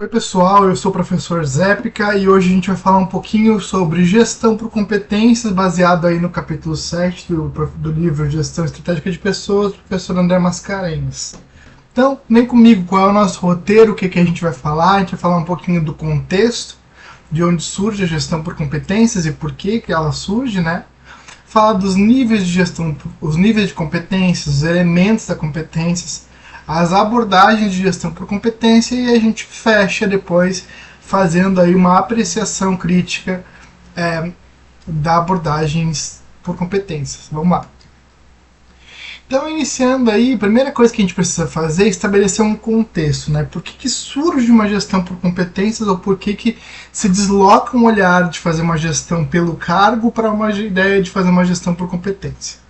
Oi pessoal, eu sou o professor Zépica e hoje a gente vai falar um pouquinho sobre gestão por competências, baseado aí no capítulo 7 do livro Gestão Estratégica de Pessoas, do professor André Mascarenhas. Então, vem comigo, qual é o nosso roteiro, o que a gente vai falar? A gente vai falar um pouquinho do contexto, de onde surge a gestão por competências e por que ela surge, né? Falar dos níveis de gestão, os níveis de competências, os elementos das competências, as abordagens de gestão por competência e a gente fecha depois fazendo aí uma apreciação crítica da abordagens por competências. Vamos lá. Então, iniciando aí, a primeira coisa que a gente precisa fazer é estabelecer um contexto, né? Por que surge uma gestão por competências ou por que se desloca um olhar de fazer uma gestão pelo cargo para uma ideia de fazer uma gestão por competência?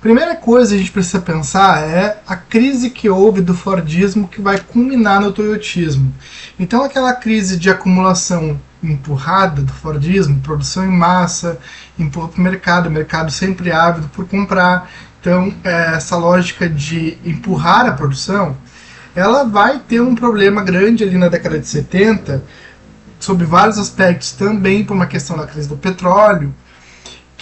Primeira coisa que a gente precisa pensar é a crise que houve do Fordismo que vai culminar no Toyotismo. Então aquela crise de acumulação empurrada do Fordismo, produção em massa, empurra para o mercado sempre ávido por comprar. Então essa lógica de empurrar a produção, ela vai ter um problema grande ali na década de 70, sob vários aspectos, também por uma questão da crise do petróleo,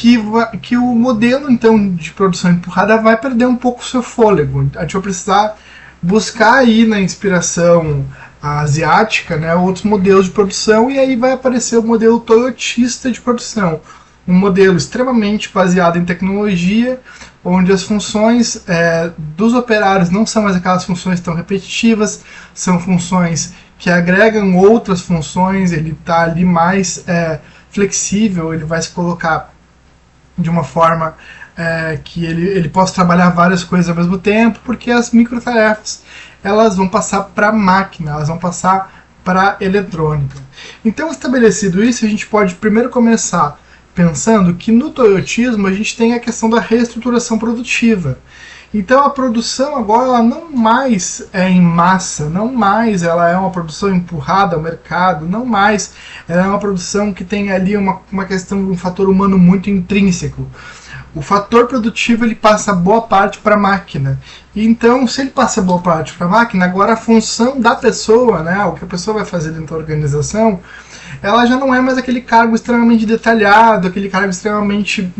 que o modelo então de produção empurrada vai perder um pouco o seu fôlego. A gente vai precisar buscar aí na inspiração asiática, né, outros modelos de produção, e aí vai aparecer o modelo toyotista de produção, um modelo extremamente baseado em tecnologia, onde as funções dos operários não são mais aquelas funções tão repetitivas, são funções que agregam outras funções, ele está ali mais flexível, ele vai se colocar de uma forma que ele possa trabalhar várias coisas ao mesmo tempo, porque as microtarefas elas vão passar para a máquina, elas vão passar para a eletrônica. Então, estabelecido isso, a gente pode primeiro começar pensando que no toyotismo a gente tem a questão da reestruturação produtiva. Então a produção agora ela não mais é em massa, não mais ela é uma produção empurrada ao mercado, não mais ela é uma produção que tem ali uma questão de um fator humano muito intrínseco. O fator produtivo ele passa boa parte para a máquina. E então, se ele passa boa parte para a máquina, agora a função da pessoa, né, o que a pessoa vai fazer dentro da organização, ela já não é mais aquele cargo extremamente detalhado, aquele cargo extremamente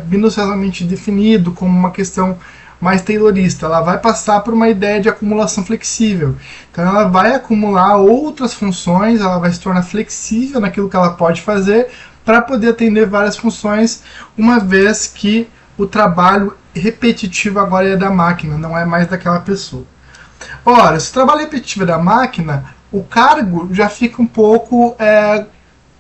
minuciosamente definido, como uma questão mais taylorista. Ela vai passar por uma ideia de acumulação flexível. Então ela vai acumular outras funções, ela vai se tornar flexível naquilo que ela pode fazer para poder atender várias funções, uma vez que o trabalho repetitivo agora é da máquina, não é mais daquela pessoa. Ora, se o trabalho repetitivo é da máquina, o cargo já fica um pouco...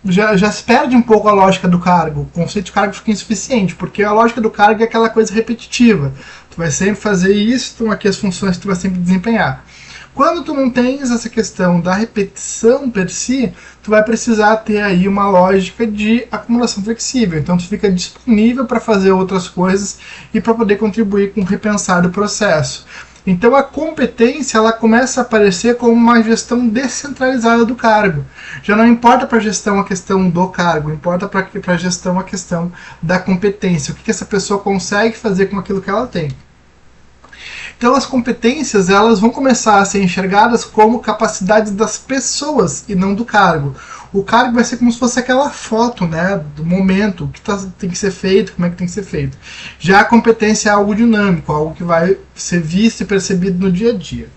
Já se perde um pouco a lógica do cargo, o conceito de cargo fica insuficiente, porque a lógica do cargo é aquela coisa repetitiva. Tu vai sempre fazer isso, então aqui as funções que tu vai sempre desempenhar. Quando tu não tens essa questão da repetição per si, tu vai precisar ter aí uma lógica de acumulação flexível. Então tu fica disponível para fazer outras coisas e para poder contribuir com o repensar do processo. Então a competência ela começa a aparecer como uma gestão descentralizada do cargo. Já não importa para a gestão a questão do cargo, importa para a gestão a questão da competência. O que essa pessoa consegue fazer com aquilo que ela tem. Então as competências elas vão começar a ser enxergadas como capacidades das pessoas e não do cargo. O cargo vai ser como se fosse aquela foto, né, do momento, o que tem que ser feito, como é que tem que ser feito. Já a competência é algo dinâmico, algo que vai ser visto e percebido no dia a dia.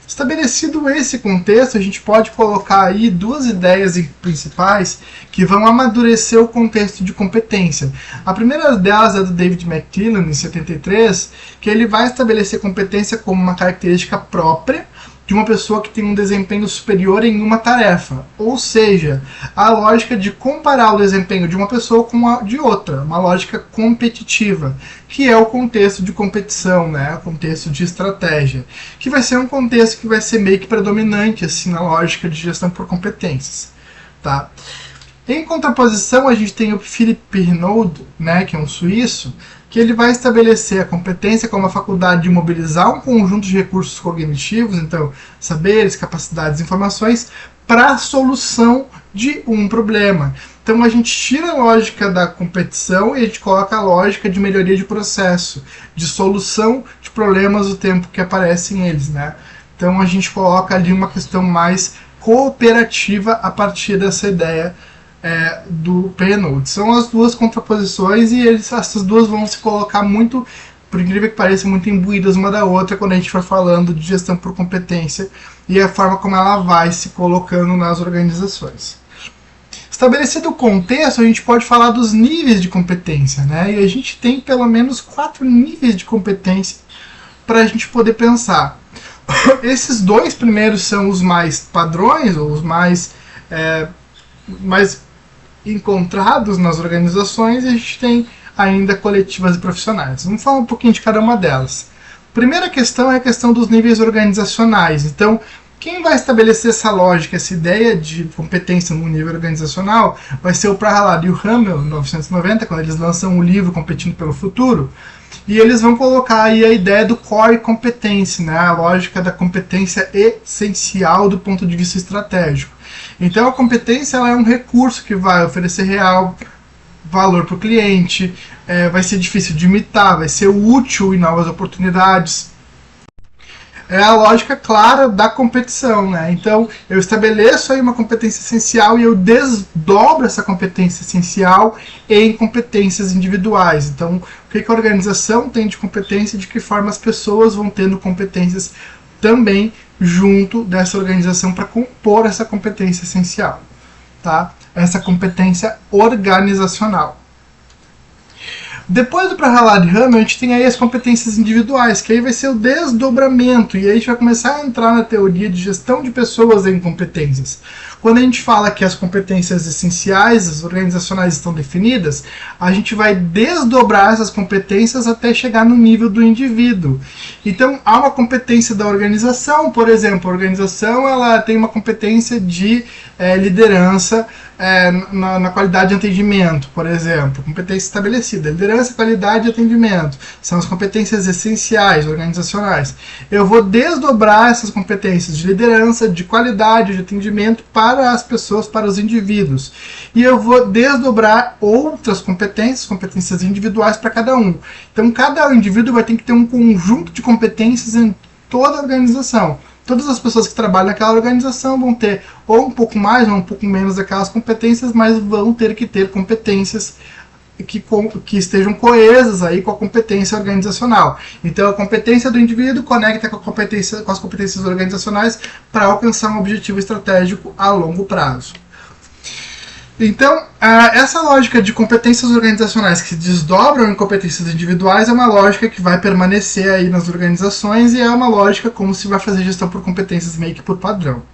Estabelecido esse contexto, a gente pode colocar aí duas ideias principais que vão amadurecer o contexto de competência. A primeira delas é do David McTillan, em 73, que ele vai estabelecer competência como uma característica própria de uma pessoa que tem um desempenho superior em uma tarefa. Ou seja, a lógica de comparar o desempenho de uma pessoa com a de outra, uma lógica competitiva, que é o contexto de competição, né? O contexto de estratégia, que vai ser um contexto que vai ser meio que predominante assim, na lógica de gestão por competências. Tá? Em contraposição, a gente tem o Philippe Renaud, né, que é um suíço, que ele vai estabelecer a competência como a faculdade de mobilizar um conjunto de recursos cognitivos, então saberes, capacidades, informações, para a solução de um problema. Então a gente tira a lógica da competição e a gente coloca a lógica de melhoria de processo, de solução de problemas o tempo que aparecem eles, né? Então a gente coloca ali uma questão mais cooperativa a partir dessa ideia do Penrose. São as duas contraposições e essas duas vão se colocar muito, por incrível que pareça, muito imbuídas uma da outra quando a gente for falando de gestão por competência e a forma como ela vai se colocando nas organizações. Estabelecido o contexto, a gente pode falar dos níveis de competência, né? E a gente tem pelo menos 4 níveis de competência para a gente poder pensar. Esses 2 primeiros são os mais padrões, ou os mais encontrados nas organizações, e a gente tem ainda coletivas e profissionais. Vamos falar um pouquinho de cada uma delas. Primeira questão é a questão dos níveis organizacionais. Então, quem vai estabelecer essa lógica, essa ideia de competência no nível organizacional, vai ser o Prahalad e o Hamel, em 1990, quando eles lançam o livro Competindo pelo Futuro, e eles vão colocar aí a ideia do core competence, né? A lógica da competência essencial do ponto de vista estratégico. Então a competência ela é um recurso que vai oferecer real valor para o cliente, vai ser difícil de imitar, vai ser útil em novas oportunidades. É a lógica clara da competição, né? Então, eu estabeleço aí uma competência essencial e eu desdobro essa competência essencial em competências individuais. Então, o que a organização tem de competência e de que forma as pessoas vão tendo competências também junto dessa organização para compor essa competência essencial, tá? Essa competência organizacional. Depois do Prahalad e Hamel, a gente tem aí as competências individuais, que aí vai ser o desdobramento, e aí a gente vai começar a entrar na teoria de gestão de pessoas em competências. Quando a gente fala que as competências essenciais, as organizacionais estão definidas, a gente vai desdobrar essas competências até chegar no nível do indivíduo. Então, há uma competência da organização, por exemplo, a organização ela tem uma competência de liderança na qualidade de atendimento, por exemplo, competência estabelecida. Liderança, qualidade e atendimento são as competências essenciais organizacionais. Eu vou desdobrar essas competências de liderança, de qualidade, de atendimento para as pessoas, para os indivíduos. E eu vou desdobrar outras competências individuais para cada um. Então, cada indivíduo vai ter que ter um conjunto de competências em toda a organização. Todas as pessoas que trabalham naquela organização vão ter ou um pouco mais ou um pouco menos daquelas competências, mas vão ter que ter competências que estejam coesas aí com a competência organizacional. Então a competência do indivíduo conecta com as competências organizacionais para alcançar um objetivo estratégico a longo prazo. Então, essa lógica de competências organizacionais que se desdobram em competências individuais é uma lógica que vai permanecer aí nas organizações e é uma lógica como se vai fazer gestão por competências meio que por padrão.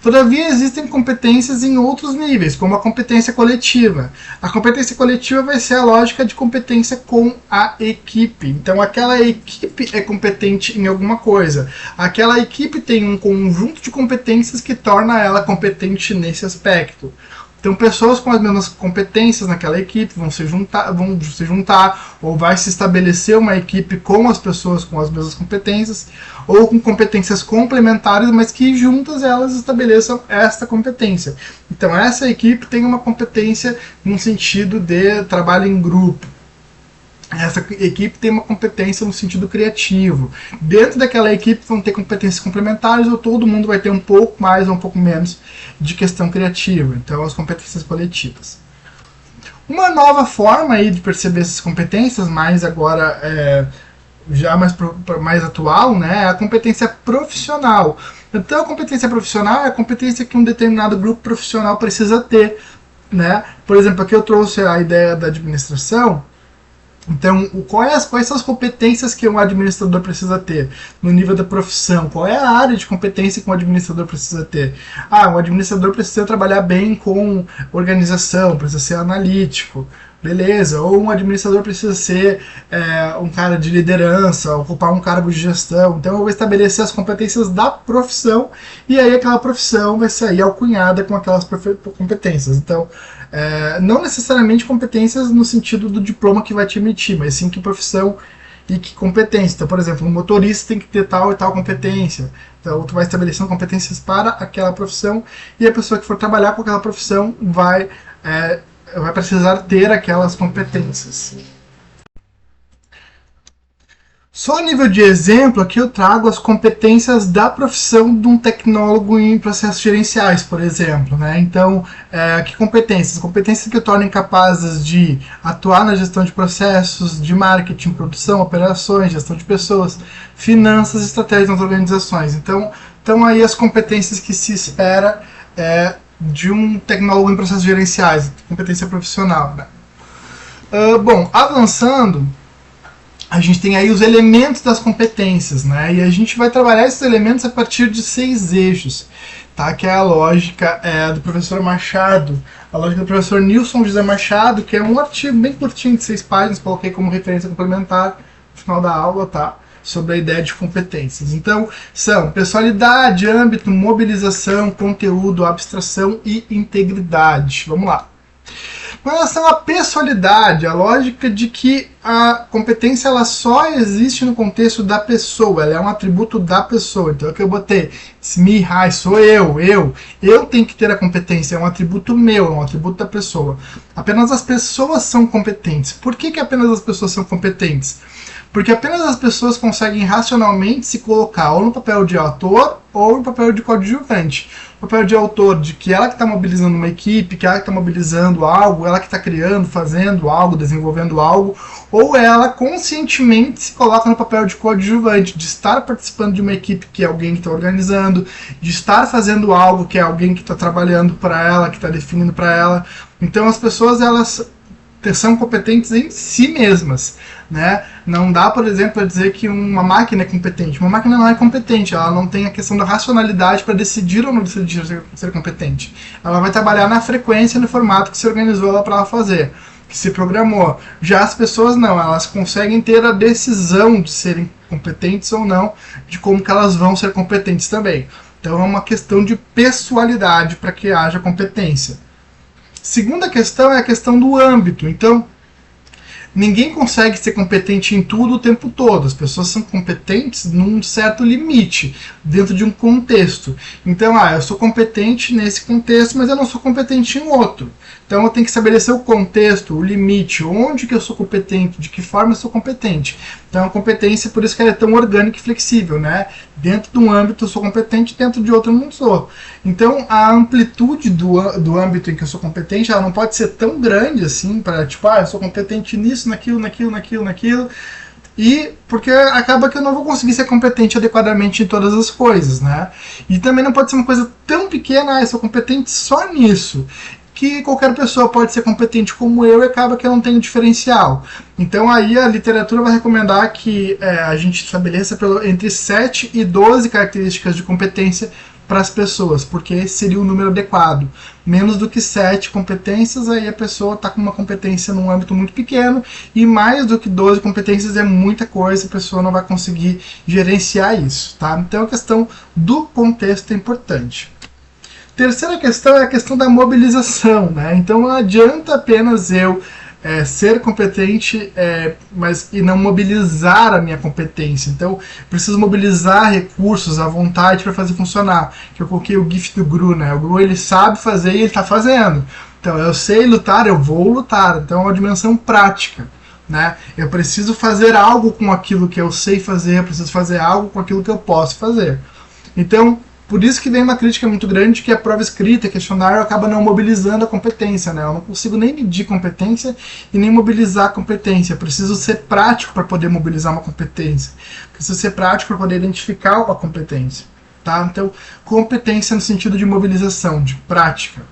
Todavia, existem competências em outros níveis, como a competência coletiva. A competência coletiva vai ser a lógica de competência com a equipe. Então, aquela equipe é competente em alguma coisa. Aquela equipe tem um conjunto de competências que torna ela competente nesse aspecto. Então, pessoas com as mesmas competências naquela equipe vão se juntar, ou vai se estabelecer uma equipe com as pessoas com as mesmas competências, ou com competências complementares, mas que juntas elas estabeleçam esta competência. Então, essa equipe tem uma competência no sentido de trabalho em grupo. Essa equipe tem uma competência no sentido criativo. Dentro daquela equipe vão ter competências complementares ou todo mundo vai ter um pouco mais ou um pouco menos de questão criativa. Então, as competências coletivas. Uma nova forma aí de perceber essas competências, mais agora já mais atual, né, é a competência profissional. Então, a competência profissional é a competência que um determinado grupo profissional precisa ter, né? Por exemplo, aqui eu trouxe a ideia da administração. Então, quais são as competências que um administrador precisa ter no nível da profissão? Qual é a área de competência que um administrador precisa ter? Um administrador precisa trabalhar bem com organização, precisa ser analítico, beleza. Ou um administrador precisa ser um cara de liderança, ocupar um cargo de gestão. Então, eu vou estabelecer as competências da profissão e aí aquela profissão vai sair alcunhada com aquelas competências. Então, não necessariamente competências no sentido do diploma que vai te emitir, mas sim que profissão e que competência. Então, por exemplo, um motorista tem que ter tal e tal competência. Então, tu vai estabelecendo competências para aquela profissão e a pessoa que for trabalhar com aquela profissão vai precisar ter aquelas competências. Só a nível de exemplo, aqui eu trago as competências da profissão de um tecnólogo em processos gerenciais, por exemplo, né? Então, que competências? Competências que o tornem capazes de atuar na gestão de processos, de marketing, produção, operações, gestão de pessoas, finanças e estratégias nas organizações. Então aí as competências que se espera de um tecnólogo em processos gerenciais, competência profissional, né? Bom, avançando, a gente tem aí os elementos das competências, né? E a gente vai trabalhar esses elementos a partir de 6 eixos, tá? Que é a lógica do professor Machado, a lógica do professor Nilson José Machado, que é um artigo bem curtinho de 6 páginas, coloquei como referência complementar no final da aula, tá? Sobre a ideia de competências. Então, são pessoalidade, âmbito, mobilização, conteúdo, abstração e integridade. Vamos lá. Com relação à pessoalidade, a lógica de que a competência ela só existe no contexto da pessoa, ela é um atributo da pessoa. Então, aqui eu botei me, I, sou eu tenho que ter a competência, é um atributo meu, é um atributo da pessoa. Apenas as pessoas são competentes. Por que apenas as pessoas são competentes? Porque apenas as pessoas conseguem racionalmente se colocar ou no papel de autor ou no papel de coadjuvante. O papel de autor de que ela que está mobilizando uma equipe, que ela que está mobilizando algo, ela que está criando, fazendo algo, desenvolvendo algo, ou ela conscientemente se coloca no papel de coadjuvante, de estar participando de uma equipe que é alguém que está organizando, de estar fazendo algo que é alguém que está trabalhando para ela, que está definindo para ela. Então as pessoas elas são competentes em si mesmas, né? Não dá, por exemplo, dizer que uma máquina é competente. Uma máquina não é competente, ela não tem a questão da racionalidade para decidir ou não decidir ser competente. Ela vai trabalhar na frequência, no formato que se organizou ela para ela fazer, que se programou. Já as pessoas não, elas conseguem ter a decisão de serem competentes ou não, de como que elas vão ser competentes também. Então é uma questão de pessoalidade para que haja competência. Segunda questão é a questão do âmbito. Então, ninguém consegue ser competente em tudo o tempo todo. As pessoas são competentes num certo limite, dentro de um contexto. Então, eu sou competente nesse contexto, mas eu não sou competente em outro. Então, eu tenho que estabelecer o contexto, o limite, onde que eu sou competente, de que forma eu sou competente. Então, a competência, por isso que ela é tão orgânica e flexível, né? Dentro de um âmbito eu sou competente, dentro de outro eu não sou. Então, a amplitude do âmbito em que eu sou competente, ela não pode ser tão grande assim, para tipo, eu sou competente nisso, naquilo. E porque acaba que eu não vou conseguir ser competente adequadamente em todas as coisas, né? E também não pode ser uma coisa tão pequena, eu sou competente só nisso, que qualquer pessoa pode ser competente como eu e acaba que eu não tenho diferencial. Então aí a literatura vai recomendar que a gente estabeleça entre 7 e 12 características de competência para as pessoas, porque esse seria o número adequado. Menos do que 7 competências, aí a pessoa está com uma competência num âmbito muito pequeno, e mais do que 12 competências é muita coisa, a pessoa não vai conseguir gerenciar isso, tá? Então a questão do contexto é importante. Terceira questão é a questão da mobilização, né? Então não adianta apenas eu ser competente e não mobilizar a minha competência. Então preciso mobilizar recursos, a vontade para fazer funcionar. Que eu coloquei o GIF do Gru, né? O Gru ele sabe fazer e ele está fazendo. Então eu sei lutar, eu vou lutar. Então é uma dimensão prática, né? Eu preciso fazer algo com aquilo que eu sei fazer, eu preciso fazer algo com aquilo que eu posso fazer. Então por isso que vem uma crítica muito grande que a prova escrita, questionário, acaba não mobilizando a competência, né? Eu não consigo nem medir competência e nem mobilizar a competência. Eu preciso ser prático para poder mobilizar uma competência. Preciso ser prático para poder identificar a competência, tá? Então, competência no sentido de mobilização, de prática.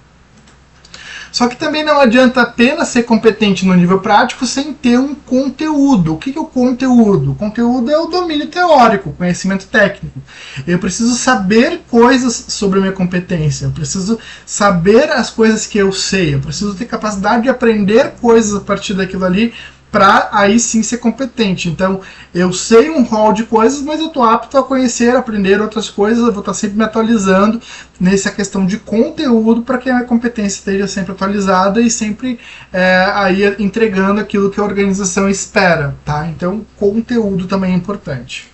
Só que também não adianta apenas ser competente no nível prático sem ter um conteúdo. O que é o conteúdo? O conteúdo é o domínio teórico, o conhecimento técnico. Eu preciso saber coisas sobre a minha competência, eu preciso saber as coisas que eu sei, eu preciso ter capacidade de aprender coisas a partir daquilo ali, para aí sim ser competente. Então, eu sei um rol de coisas, mas eu estou apto a conhecer, aprender outras coisas, eu vou estar sempre me atualizando nessa questão de conteúdo para que a minha competência esteja sempre atualizada e sempre aí entregando aquilo que a organização espera, tá? Então, conteúdo também é importante.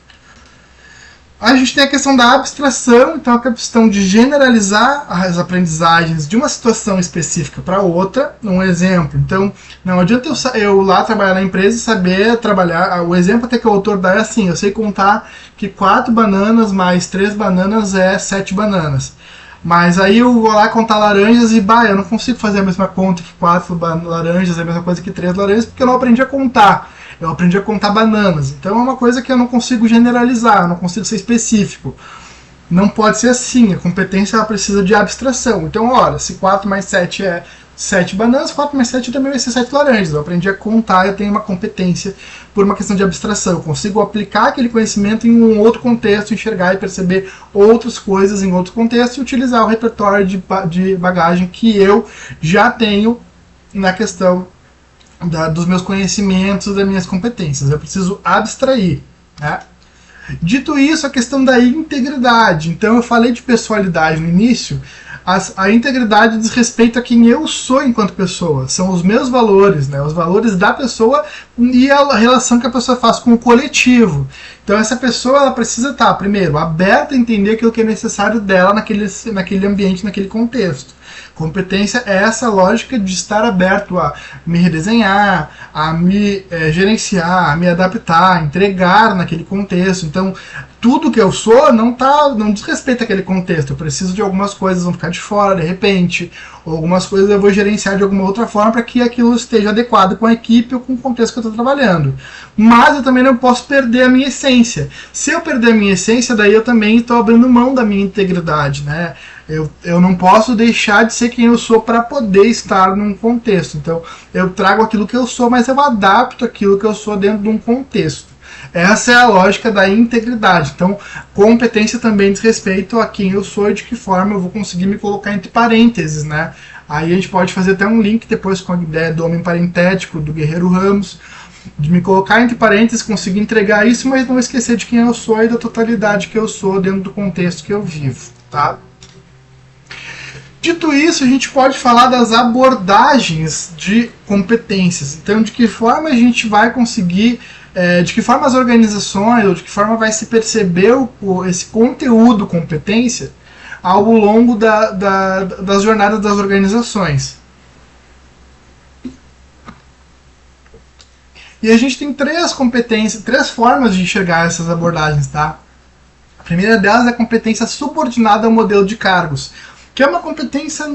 A gente tem a questão da abstração, então a questão de generalizar as aprendizagens de uma situação específica para outra. Um exemplo, então não adianta eu lá trabalhar na empresa e saber trabalhar. O exemplo até que o autor dá é assim: eu sei contar que 4 bananas mais 3 bananas é 7 bananas. Mas aí eu vou lá contar laranjas e eu não consigo fazer a mesma conta que 4 laranjas, é a mesma coisa que 3 laranjas, porque eu não aprendi a contar. Eu aprendi a contar bananas. Então é uma coisa que eu não consigo generalizar, eu não consigo ser específico. Não pode ser assim, a competência ela precisa de abstração. Então, olha, se 4 mais 7 é 7 bananas, 4 mais 7 também vai ser 7 laranjas. Eu aprendi a contar, eu tenho uma competência por uma questão de abstração. Eu consigo aplicar aquele conhecimento em um outro contexto, enxergar e perceber outras coisas em outro contexto e utilizar o repertório de bagagem que eu já tenho na questão dos meus conhecimentos, das minhas competências. Eu preciso abstrair, né? Dito isso, a questão da integridade. Então, eu falei de pessoalidade no início. A integridade diz respeito a quem eu sou enquanto pessoa. São os meus valores, né? Os valores da pessoa e a relação que a pessoa faz com o coletivo. Então, essa pessoa ela precisa estar, primeiro, aberta a entender aquilo que é necessário dela naquele ambiente, naquele contexto. Competência é essa lógica de estar aberto a me redesenhar, a me gerenciar, a me adaptar, a entregar naquele contexto. Então, tudo que eu sou não diz respeito àquele contexto. Eu preciso de algumas coisas vão ficar de fora, de repente, ou algumas coisas eu vou gerenciar de alguma outra forma para que aquilo esteja adequado com a equipe ou com o contexto que eu estou trabalhando. Mas eu também não posso perder a minha essência. Se eu perder a minha essência, daí eu também estou abrindo mão da minha integridade, né? Eu não posso deixar de ser quem eu sou para poder estar num contexto. Então, eu trago aquilo que eu sou, mas eu adapto aquilo que eu sou dentro de um contexto. Essa é a lógica da integridade. Então, competência também diz respeito a quem eu sou e de que forma eu vou conseguir me colocar entre parênteses, né? Aí a gente pode fazer até um link depois com a ideia do homem parentético, do Guerreiro Ramos, de me colocar entre parênteses, conseguir entregar isso, mas não esquecer de quem eu sou e da totalidade que eu sou dentro do contexto que eu vivo, tá? Dito isso, a gente pode falar das abordagens de competências. Então, de que forma a gente vai conseguir, de que forma as organizações, ou de que forma vai se perceber esse conteúdo competência ao longo das jornadas das organizações. E a gente tem três formas de enxergar essas abordagens, tá? A primeira delas é a competência subordinada ao modelo de cargos, que é uma competência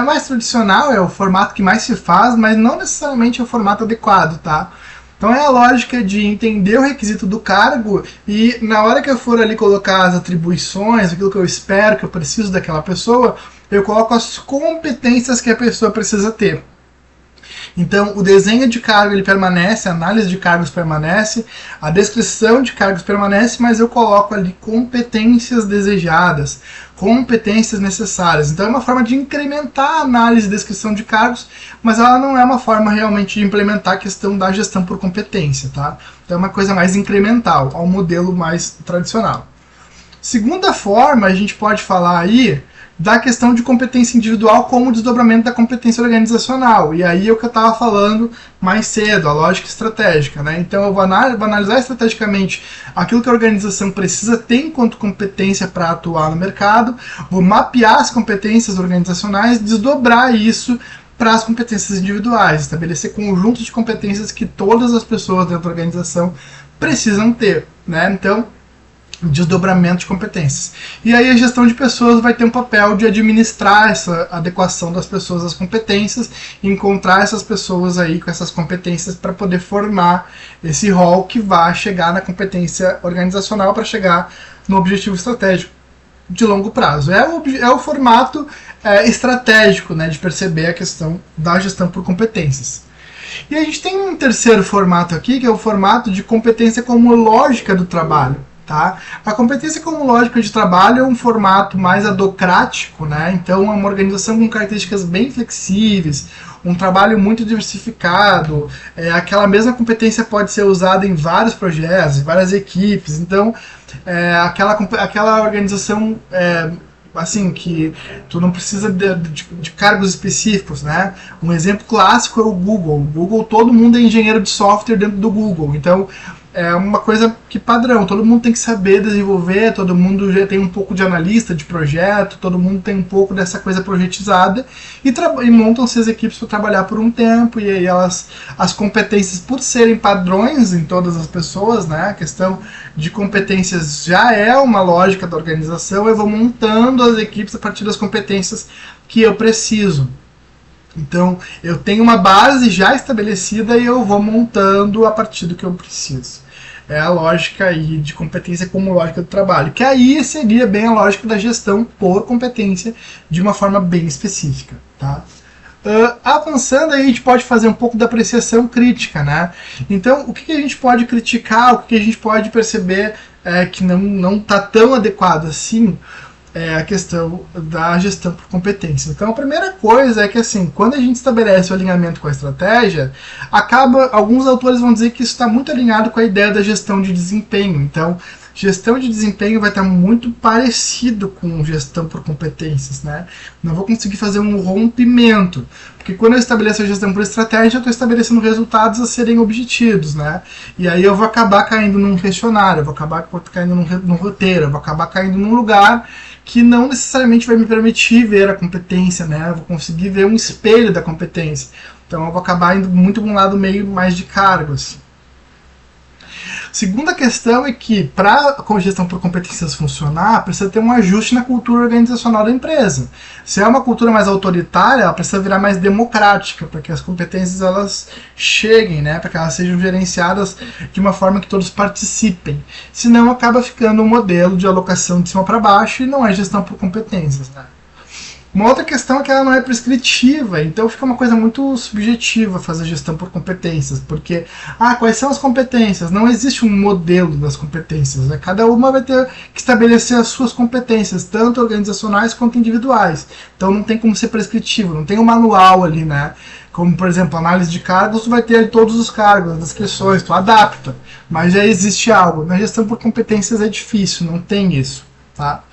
mais tradicional, é o formato que mais se faz, mas não necessariamente é o formato adequado, tá? Então é a lógica de entender o requisito do cargo e na hora que eu for ali colocar as atribuições, aquilo que eu espero, que eu preciso daquela pessoa, eu coloco as competências que a pessoa precisa ter. Então, o desenho de cargo ele permanece, a análise de cargos permanece, a descrição de cargos permanece, mas eu coloco ali competências desejadas, competências necessárias. Então, é uma forma de incrementar a análise e descrição de cargos, mas ela não é uma forma realmente de implementar a questão da gestão por competência, tá? Então, é uma coisa mais incremental, ao modelo mais tradicional. Segunda forma, a gente pode falar aí da questão de competência individual como desdobramento da competência organizacional. E aí é o que eu estava falando mais cedo, a lógica estratégica, né? Então eu vou analisar estrategicamente aquilo que a organização precisa ter enquanto competência para atuar no mercado, vou mapear as competências organizacionais, desdobrar isso para as competências individuais, estabelecer conjuntos de competências que todas as pessoas dentro da organização precisam ter, né? Então, desdobramento de competências. E aí a gestão de pessoas vai ter um papel de administrar essa adequação das pessoas às competências, encontrar essas pessoas aí com essas competências para poder formar esse rol que vai chegar na competência organizacional para chegar no objetivo estratégico de longo prazo. É o formato estratégico, né, de perceber a questão da gestão por competências. E a gente tem um terceiro formato aqui, que é o formato de competência como lógica do trabalho. Tá? A competência como lógica de trabalho é um formato mais adocrático, né? Então é uma organização com características bem flexíveis, um trabalho muito diversificado, aquela mesma competência pode ser usada em vários projetos, em várias equipes, então aquela organização assim, que tu não precisa de cargos específicos, né? Um exemplo clássico é o Google. O Google, todo mundo é engenheiro de software dentro do Google, então é uma coisa que padrão, todo mundo tem que saber desenvolver, todo mundo já tem um pouco de analista de projeto, todo mundo tem um pouco dessa coisa projetizada e montam-se as equipes para trabalhar por um tempo, e aí as competências, por serem padrões em todas as pessoas, né, a questão de competências já é uma lógica da organização, eu vou montando as equipes a partir das competências que eu preciso. Então, eu tenho uma base já estabelecida e eu vou montando a partir do que eu preciso. É a lógica aí de competência como lógica do trabalho, que aí seria bem a lógica da gestão por competência de uma forma bem específica. Tá? Avançando, aí a gente pode fazer um pouco da apreciação crítica. Né? Então, o que a gente pode criticar, o que a gente pode perceber que não está tão adequado assim, é a questão da gestão por competência. Então, a primeira coisa é que, assim, quando a gente estabelece o alinhamento com a estratégia, alguns autores vão dizer que isso está muito alinhado com a ideia da gestão de desempenho. Então, gestão de desempenho vai estar muito parecido com gestão por competências, né? Não vou conseguir fazer um rompimento, porque quando eu estabeleço a gestão por estratégia, eu estou estabelecendo resultados a serem obtidos, né? E aí eu vou acabar caindo num questionário, eu vou acabar caindo num roteiro, eu vou acabar caindo num lugar que não necessariamente vai me permitir ver a competência, né? Eu vou conseguir ver um espelho da competência. Então eu vou acabar indo muito para um lado meio mais de cargos. Segunda questão é que, para a gestão por competências funcionar, precisa ter um ajuste na cultura organizacional da empresa. Se é uma cultura mais autoritária, ela precisa virar mais democrática, para que as competências elas cheguem, né, para que elas sejam gerenciadas de uma forma que todos participem. Senão acaba ficando um modelo de alocação de cima para baixo e não é gestão por competências. Né? Uma outra questão é que ela não é prescritiva, então fica uma coisa muito subjetiva fazer gestão por competências, porque, quais são as competências? Não existe um modelo das competências, né? Cada uma vai ter que estabelecer as suas competências, tanto organizacionais quanto individuais, então não tem como ser prescritivo, não tem um manual ali, né? Como, por exemplo, análise de cargos, tu vai ter ali todos os cargos, as descrições, tu adapta, mas já existe algo. Na gestão por competências é difícil, não tem isso, tá?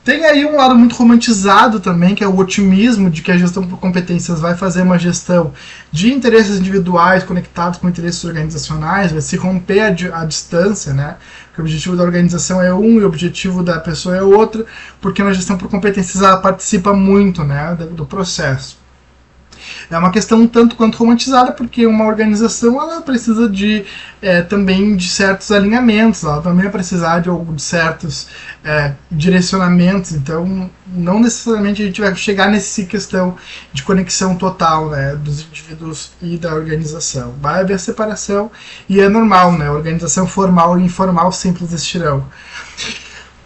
Tem aí um lado muito romantizado também, que é o otimismo de que a gestão por competências vai fazer uma gestão de interesses individuais conectados com interesses organizacionais, vai se romper a distância, né? Porque o objetivo da organização é um e o objetivo da pessoa é outro, porque na gestão por competências ela participa muito, né, do processo. É uma questão um tanto quanto romantizada, porque uma organização ela precisa também de certos alinhamentos, ela também vai precisar de certos direcionamentos, então não necessariamente a gente vai chegar nessa questão de conexão total, né, dos indivíduos e da organização. Vai haver separação e é normal, né, organização formal e informal sempre existirão.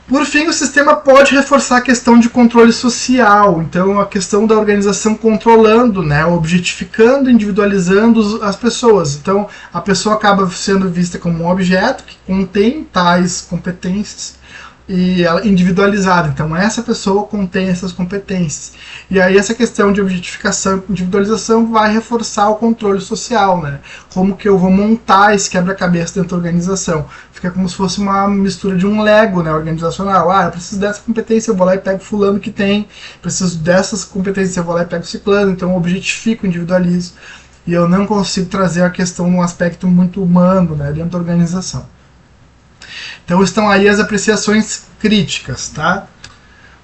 Por fim, o sistema pode reforçar a questão de controle social, então a questão da organização controlando, né, objetificando, individualizando as pessoas. Então a pessoa acaba sendo vista como um objeto que contém tais competências e ela individualizada. Então essa pessoa contém essas competências. E aí essa questão de objetificação e individualização vai reforçar o controle social, né? Como que eu vou montar esse quebra-cabeça dentro da organização? Fica como se fosse uma mistura de um Lego, né, organizacional. Eu preciso dessa competência, eu vou lá e pego fulano que tem. Preciso dessas competências, eu vou lá e pego ciclano. Então eu objetifico, individualizo. E eu não consigo trazer a questão num aspecto muito humano, né, dentro da organização. Então estão aí as apreciações críticas, tá?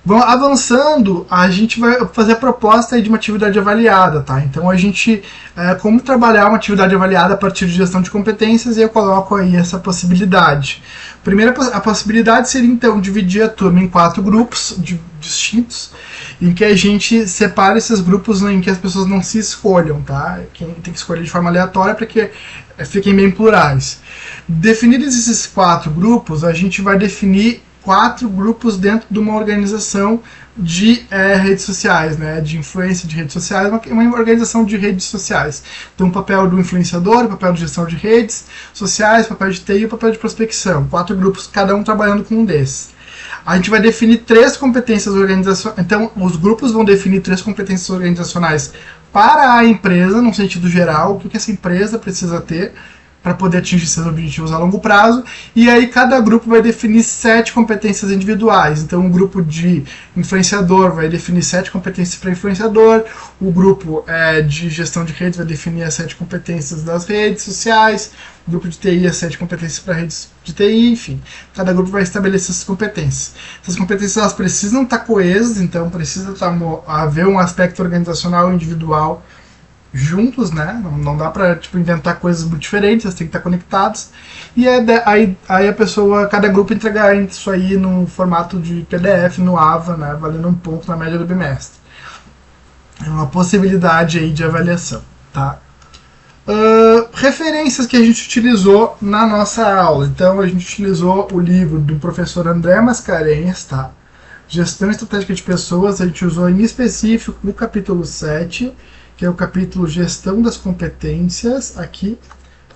Vamos avançando, a gente vai fazer a proposta aí de uma atividade avaliada, tá? Então a gente, como trabalhar uma atividade avaliada a partir de gestão de competências, e eu coloco aí essa possibilidade. Primeira, a possibilidade seria então dividir a turma em 4 grupos distintos, em que a gente separa esses grupos em que as pessoas não se escolham, tá? Quem tem que escolher de forma aleatória para que fiquem bem plurais. Definidos esses 4 grupos, a gente vai definir 4 grupos dentro de uma organização de redes sociais, né, de influência de redes sociais, uma organização de redes sociais. Então o papel do influenciador, o papel de gestão de redes sociais, o papel de TI e o papel de prospecção. 4 grupos, cada um trabalhando com um desses. A gente vai definir 3 competências organizacionais. Então os grupos vão definir 3 competências organizacionais para a empresa, no sentido geral, o que essa empresa precisa ter para poder atingir seus objetivos a longo prazo, e aí cada grupo vai definir 7 competências individuais. Então o grupo de influenciador vai definir 7 competências para influenciador, o grupo de gestão de redes vai definir as 7 competências das redes sociais, o grupo de TI as 7 competências para redes de TI, enfim, cada grupo vai estabelecer essas competências. Essas competências elas precisam estar coesas, então precisa haver um aspecto organizacional individual juntos, né? Não dá pra inventar coisas muito diferentes, elas têm que estar conectadas. E aí a pessoa, cada grupo entregar isso aí no formato de PDF, no AVA, né? Valendo um ponto na média do bimestre. É uma possibilidade aí de avaliação, tá? Referências que a gente utilizou na nossa aula. Então a gente utilizou o livro do professor André Mascarenhas, tá? Gestão Estratégica de Pessoas, a gente usou em específico no capítulo 7, que é o capítulo Gestão das Competências, aqui,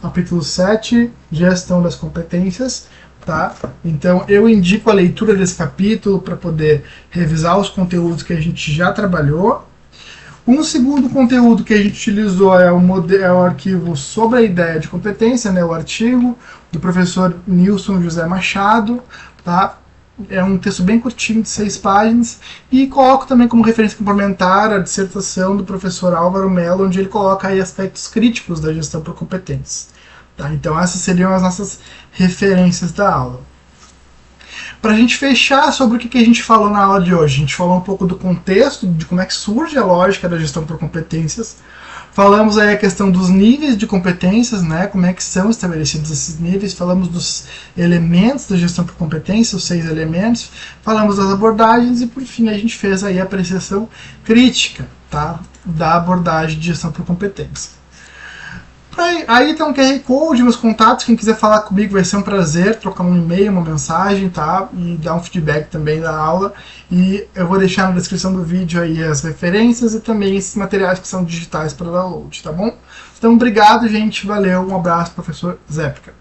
capítulo 7, Gestão das Competências, tá? Então eu indico a leitura desse capítulo para poder revisar os conteúdos que a gente já trabalhou. Um segundo conteúdo que a gente utilizou é o arquivo sobre a ideia de competência, né, o artigo do professor Nilson José Machado, tá? É um texto bem curtinho, de 6 páginas, e coloco também como referência complementar a dissertação do professor Álvaro Mello, onde ele coloca aí aspectos críticos da gestão por competências. Tá? Então essas seriam as nossas referências da aula. Para a gente fechar sobre o que a gente falou na aula de hoje, a gente falou um pouco do contexto, de como é que surge a lógica da gestão por competências. Falamos aí a questão dos níveis de competências, né? Como é que são estabelecidos esses níveis. Falamos dos elementos da gestão por competência, os 6 elementos. Falamos das abordagens e, por fim, a gente fez aí a apreciação crítica, tá? Da abordagem de gestão por competência. Aí tem um QR Code, meus contatos. Quem quiser falar comigo vai ser um prazer, trocar um e-mail, uma mensagem, tá? E dar um feedback também da aula. E eu vou deixar na descrição do vídeo aí as referências e também esses materiais que são digitais para download, tá bom? Então, obrigado, gente. Valeu. Um abraço, professor Zépica.